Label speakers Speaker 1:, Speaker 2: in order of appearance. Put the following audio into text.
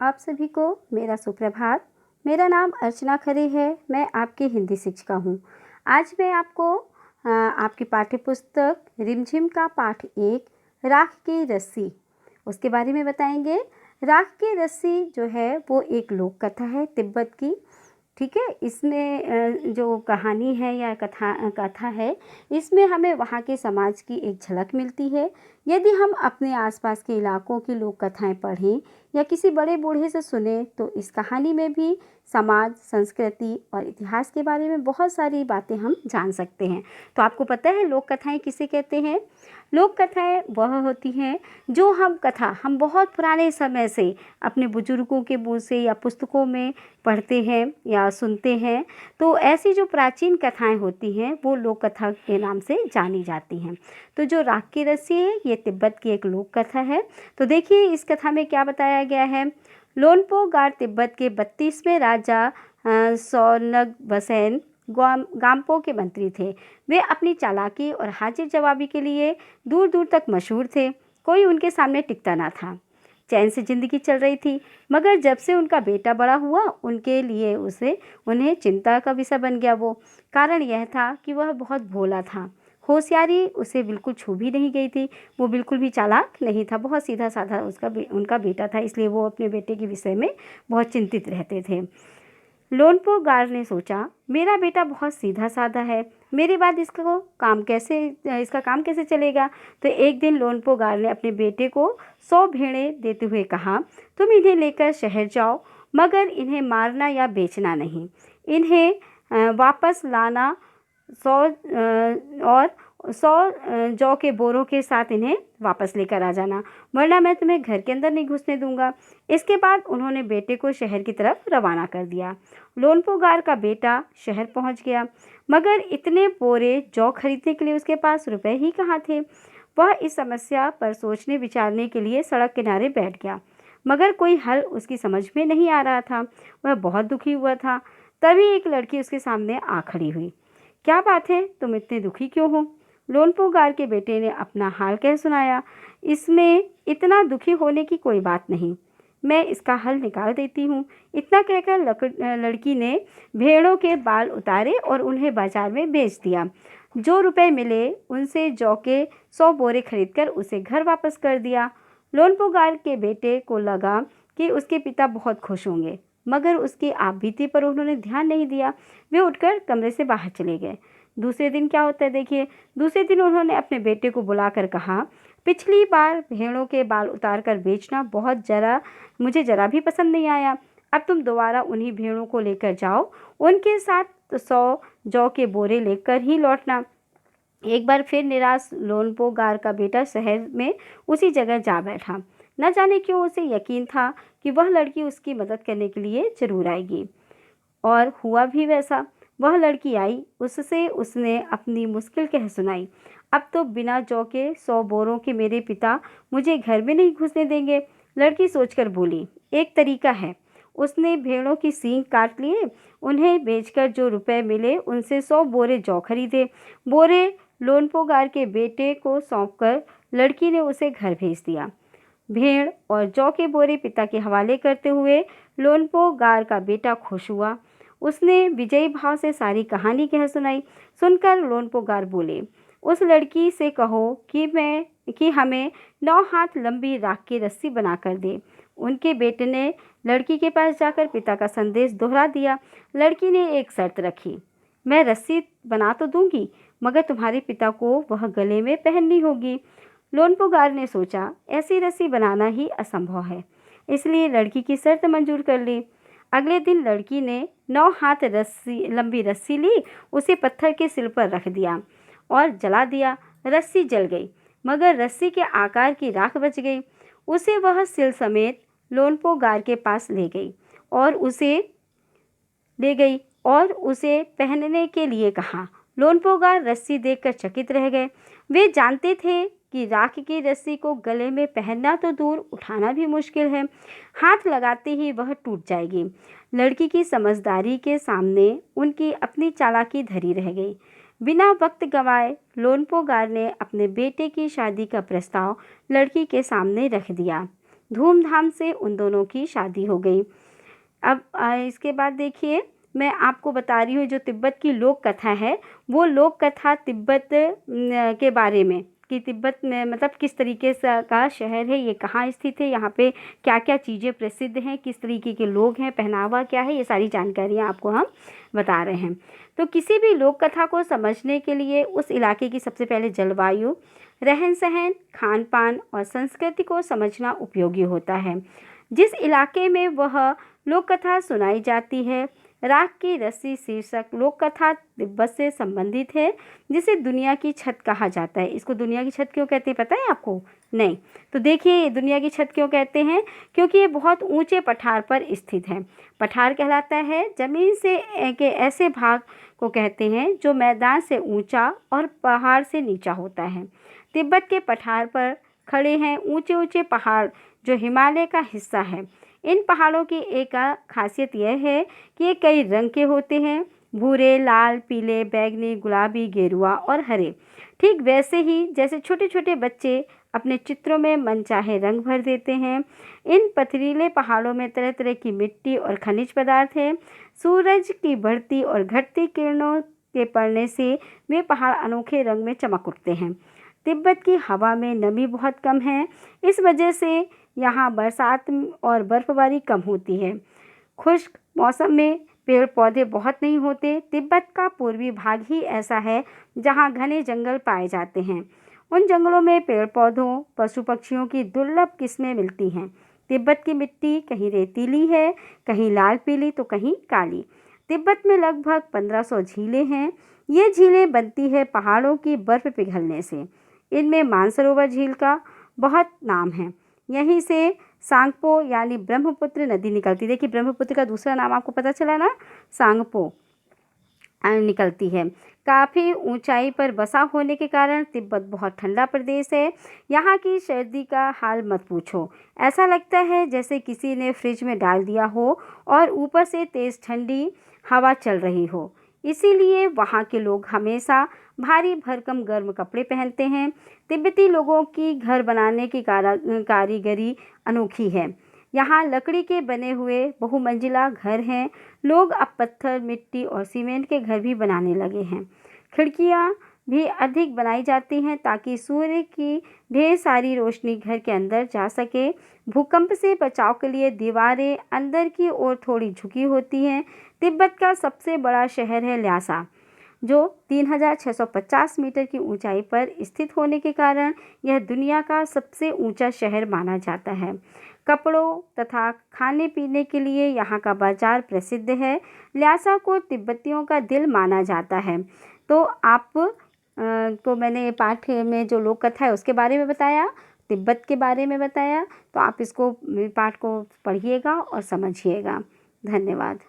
Speaker 1: आप सभी को मेरा सुप्रभात। मेरा नाम अर्चना खरे है। मैं आपकी हिंदी शिक्षिका हूँ। आज मैं आपको आपकी पाठ्यपुस्तक रिमझिम का पाठ 1 राख की रस्सी उसके बारे में बताएंगे। राख की रस्सी जो है वो एक लोक कथा है तिब्बत की। ठीक है, इसमें जो कहानी है या कथा है, इसमें हमें वहाँ के समाज की एक झलक मिलती है। यदि हम अपने आसपास के इलाकों की लोक कथाएं पढ़ें या किसी बड़े बूढ़े से सुने तो इस कहानी में भी समाज, संस्कृति और इतिहास के बारे में बहुत सारी बातें हम जान सकते हैं। तो आपको पता है लोक कथाएं किसे कहते हैं? लोक कथाएं वह होती हैं जो हम बहुत पुराने समय से अपने बुजुर्गों के मुँह से या पुस्तकों में पढ़ते हैं या सुनते हैं। तो ऐसी जो प्राचीन कथाएं होती हैं वो लोक कथा के नाम से जानी जाती हैं। तो जो राख की रस्सी है ये तिब्बत की एक लोक कथा है। तो देखिए इस कथा में क्या बताया गया है। लोनपो गार तिब्बत के 32वें राजा सौनगबसेन गाम्पो के मंत्री थे। वे अपनी चालाकी और हाजिर जवाबी के लिए दूर दूर तक मशहूर थे। कोई उनके सामने टिकता ना था। चैन से जिंदगी चल रही थी, मगर जब से उनका बेटा बड़ा हुआ उनके लिए उन्हें चिंता का विषय बन गया। वो कारण यह था कि वह बहुत भोला था। होशियारी उसे बिल्कुल छू भी नहीं गई थी। वो बिल्कुल भी चालाक नहीं था, बहुत सीधा साधा उनका बेटा था, इसलिए वो अपने बेटे के विषय में बहुत चिंतित रहते थे। लोनपो गार ने सोचा, मेरा बेटा बहुत सीधा साधा है, मेरे बाद इसका काम कैसे चलेगा। तो एक दिन लोनपो गार ने अपने बेटे को 100 भेड़ें देते हुए कहा, तुम इन्हें लेकर शहर जाओ, मगर इन्हें मारना या बेचना नहीं। इन्हें वापस लाना 100 जौ के बोरों के साथ इन्हें वापस लेकर आ जाना, वरना मैं तुम्हें घर के अंदर नहीं घुसने दूंगा। इसके बाद उन्होंने बेटे को शहर की तरफ रवाना कर दिया। लोनपो गार का बेटा शहर पहुंच गया, मगर इतने बोरे जौ खरीदने के लिए उसके पास रुपए ही कहाँ थे। वह इस समस्या पर सोचने विचारने के लिए सड़क किनारे बैठ गया, मगर कोई हल उसकी समझ में नहीं आ रहा था। वह बहुत दुखी हुआ था। तभी एक लड़की उसके सामने आ खड़ी हुई। क्या बात है, तुम इतने दुखी क्यों हो? लोनपो गार के बेटे ने अपना हाल कह सुनाया। इसमें इतना दुखी होने की कोई बात नहीं, मैं इसका हल निकाल देती हूँ। इतना कहकर लड़की ने भेड़ों के बाल उतारे और उन्हें बाजार में बेच दिया। जो रुपए मिले उनसे जौ के 100 बोरे खरीदकर उसे घर वापस कर दिया। लोनपो गार के बेटे को लगा कि उसके पिता बहुत खुश होंगे, मगर उसकी आपबीती पर उन्होंने ध्यान नहीं दिया। वे उठकर कमरे से बाहर चले गए। दूसरे दिन क्या होता है देखिए। दूसरे दिन उन्होंने अपने बेटे को बुलाकर कहा, पिछली बार भेड़ों के बाल उतार कर बेचना मुझे जरा भी पसंद नहीं आया। अब तुम दोबारा उन्हीं भेड़ों को लेकर जाओ, उनके साथ 100 जौ के बोरे लेकर ही लौटना। एक बार फिर निराश लोनपो गार का बेटा शहर में उसी जगह जा बैठा। न जाने क्यों उसे यकीन था कि वह लड़की उसकी मदद करने के लिए जरूर आएगी, और हुआ भी वैसा। वह लड़की आई, उसने अपनी मुश्किल कह सुनाई। अब तो बिना जौ के 100 बोरों के मेरे पिता मुझे घर में नहीं घुसने देंगे। लड़की सोचकर बोली, एक तरीका है। उसने भेड़ों की सींग काट लिए, उन्हें बेचकर जो रुपए मिले उनसे 100 बोरे जौ खरीदे। बोरे लोनपो गार के बेटे को सौंपकर लड़की ने उसे घर भेज दिया। भेड़ और जौ के बोरे पिता के हवाले करते हुए लोनपो गार का बेटा खुश हुआ। उसने विजयी भाव से सारी कहानी कह सुनाई। सुनकर लोनपो गार बोले, उस लड़की से कहो कि हमें 9 हाथ लंबी राख की रस्सी बनाकर दे। उनके बेटे ने लड़की के पास जाकर पिता का संदेश दोहरा दिया। लड़की ने एक शर्त रखी, मैं रस्सी बना तो दूंगी, मगर तुम्हारे पिता को वह गले में पहननी होगी। लोनपो गार ने सोचा, ऐसी रस्सी बनाना ही असंभव है, इसलिए लड़की की शर्त मंजूर कर ली। अगले दिन लड़की ने 9 हाथ लंबी रस्सी ली, उसे पत्थर के सिल पर रख दिया और जला दिया। रस्सी जल गई, मगर रस्सी के आकार की राख बच गई। उसे वह सिल समेत लोनपो गार के पास ले गई और उसे पहनने के लिए कहा। लोनपो गार रस्सी देखकर चकित रह गए। वे जानते थे कि राख की रस्सी को गले में पहनना तो दूर, उठाना भी मुश्किल है। हाथ लगाते ही वह टूट जाएगी। लड़की की समझदारी के सामने उनकी अपनी चालाकी धरी रह गई। बिना वक्त गंवाए लोनपो गार ने अपने बेटे की शादी का प्रस्ताव लड़की के सामने रख दिया। धूमधाम से उन दोनों की शादी हो गई। अब इसके बाद देखिए, मैं आपको बता रही हूँ जो तिब्बत की लोक कथा है, वो लोक कथा तिब्बत के बारे में, कि तिब्बत में मतलब किस तरीके से का शहर है, ये कहाँ स्थित है, यहाँ पे क्या क्या चीज़ें प्रसिद्ध हैं, किस तरीके के लोग हैं, पहनावा क्या है, ये सारी जानकारियाँ आपको हम बता रहे हैं। तो किसी भी लोक कथा को समझने के लिए उस इलाके की सबसे पहले जलवायु, रहन सहन, खान पान और संस्कृति को समझना उपयोगी होता है। जिस इलाके में वह लोक कथा सुनाई जाती है, राख की रस्सी शीर्षक लोक कथा तिब्बत से संबंधित है, जिसे दुनिया की छत कहा जाता है। इसको दुनिया की छत क्यों कहते हैं पता है आपको? नहीं। तो देखिए, ये दुनिया की छत क्यों कहते हैं? क्योंकि ये बहुत ऊंचे पठार पर स्थित है। पठार कहलाता है जमीन से के ऐसे भाग को कहते हैं जो मैदान से ऊंचा और पहाड़ से नीचा होता है। तिब्बत के पठार पर खड़े हैं ऊंचे ऊंचे पहाड़ जो हिमालय का हिस्सा है। इन पहाड़ों की एक खासियत यह है कि ये कई रंग के होते हैं, भूरे, लाल, पीले, बैंगनी, गुलाबी, गेरुआ और हरे। ठीक वैसे ही जैसे छोटे छोटे बच्चे अपने चित्रों में मनचाहे रंग भर देते हैं। इन पथरीले पहाड़ों में तरह तरह की मिट्टी और खनिज पदार्थ हैं। सूरज की बढ़ती और घटती किरणों के पड़ने से वे पहाड़ अनोखे रंग में चमक उठते हैं। तिब्बत की हवा में नमी बहुत कम है, इस वजह से यहाँ बरसात और बर्फबारी कम होती है। खुश्क मौसम में पेड़ पौधे बहुत नहीं होते। तिब्बत का पूर्वी भाग ही ऐसा है जहाँ घने जंगल पाए जाते हैं। उन जंगलों में पेड़ पौधों, पशु पक्षियों की दुर्लभ किस्में मिलती हैं। तिब्बत की मिट्टी कहीं रेतीली है, कहीं लाल पीली तो कहीं काली। तिब्बत में लगभग 1500 झीलें हैं। ये झीलें बनती है पहाड़ों की बर्फ पिघलने से। इनमें मानसरोवर झील का बहुत नाम है। यहीं से सांगपो यानी ब्रह्मपुत्र नदी निकलती है। देखिए, ब्रह्मपुत्र का दूसरा नाम आपको पता चला ना, सांगपो निकलती है। काफ़ी ऊंचाई पर बसा होने के कारण तिब्बत बहुत ठंडा प्रदेश है। यहाँ की सर्दी का हाल मत पूछो। ऐसा लगता है जैसे किसी ने फ्रिज में डाल दिया हो और ऊपर से तेज़ ठंडी हवा चल रही हो। इसीलिए वहाँ के लोग हमेशा भारी भरकम गर्म कपड़े पहनते हैं। तिब्बती लोगों की घर बनाने की कारीगरी अनोखी है। यहाँ लकड़ी के बने हुए बहुमंजिला घर हैं। लोग अब पत्थर, मिट्टी और सीमेंट के घर भी बनाने लगे हैं। खिड़कियाँ भी अधिक बनाई जाती हैं ताकि सूर्य की ढेर सारी रोशनी घर के अंदर जा सके। भूकंप से बचाव के लिए दीवारें अंदर की ओर थोड़ी झुकी होती हैं। तिब्बत का सबसे बड़ा शहर है ल्हासा, जो 3650 मीटर की ऊंचाई पर स्थित होने के कारण यह दुनिया का सबसे ऊंचा शहर माना जाता है। कपड़ों तथा खाने पीने के लिए यहाँ का बाजार प्रसिद्ध है। ल्हासा को तिब्बतियों का दिल माना जाता है। तो आप को मैंने पाठ में जो लोक कथा है उसके बारे में बताया, तिब्बत के बारे में बताया, तो आप इसको पाठ को पढ़िएगा और समझिएगा। धन्यवाद।